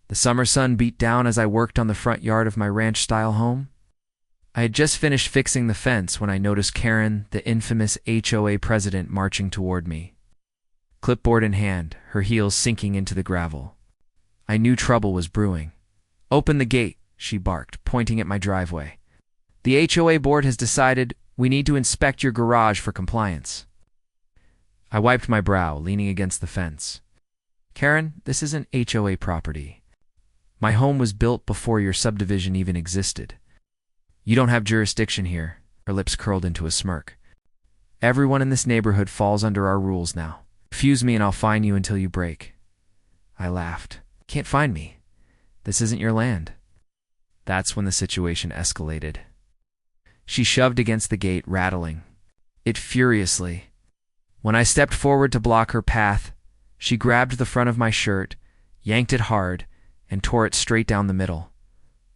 The summer sun beat down as I worked on the front yard of my ranch-style home. I had just finished fixing the fence when I noticed Karen, the infamous HOA president, marching toward me. Clipboard in hand, her heels sinking into the gravel. I knew trouble was brewing. "Open the gate," she barked, pointing at my driveway. "The HOA board has decided we need to inspect your garage for compliance." I wiped my brow, leaning against the fence. "Karen, this isn't HOA property. My home was built before your subdivision even existed. You don't have jurisdiction here." Her lips curled into a smirk. "Everyone in this neighborhood falls under our rules now. Refuse me and I'll fine you until you break." I laughed. "Can't fine me. This isn't your land." That's when the situation escalated. She shoved against the gate, rattling it furiously. When I stepped forward to block her path, she grabbed the front of my shirt, yanked it hard, and tore it straight down the middle.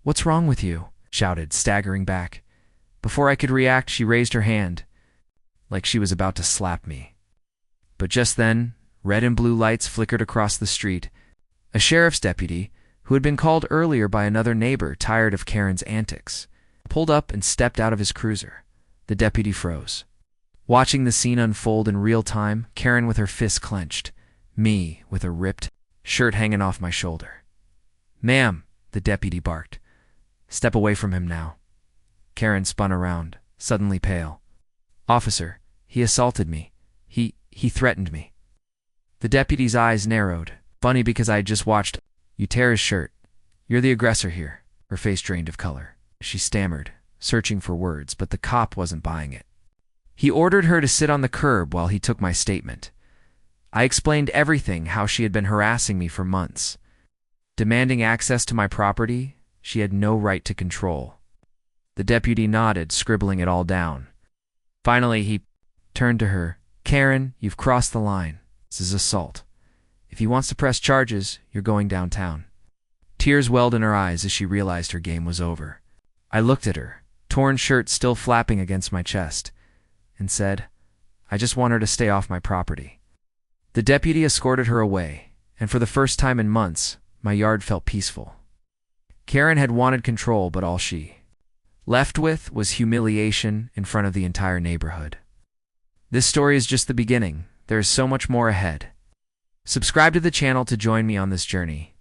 "What's wrong with you?" shouted, staggering back. Before I could react, she raised her hand, like she was about to slap me. But just then, red and blue lights flickered across the street. A sheriff's deputy, who had been called earlier by another neighbor tired of Karen's antics, pulled up and stepped out of his cruiser. The deputy froze. Watching the scene unfold in real time, Karen with her fists clenched, me with a ripped shirt hanging off my shoulder. "Ma'am," the deputy barked. "Step away from him now." Karen spun around, suddenly pale. "Officer, he assaulted me. He threatened me." The deputy's eyes narrowed. Funny because I had just watched you tear his shirt. "You're the aggressor here." Her face drained of color. She stammered, searching for words, but the cop wasn't buying it. He ordered her to sit on the curb while he took my statement. I explained everything, how she had been harassing me for months, demanding access to my property she had no right to control. The deputy nodded, scribbling it all down. Finally, he turned to her. "Karen, you've crossed the line. This is assault. If he wants to press charges, you're going downtown." Tears welled in her eyes as she realized her game was over. I looked at her, torn shirt still flapping against my chest, and said, "I just want her to stay off my property." The deputy escorted her away, and for the first time in months, my yard felt peaceful. Karen had wanted control, but all she left with was humiliation in front of the entire neighborhood. This story is just the beginning. There is so much more ahead. Subscribe to the channel to join me on this journey.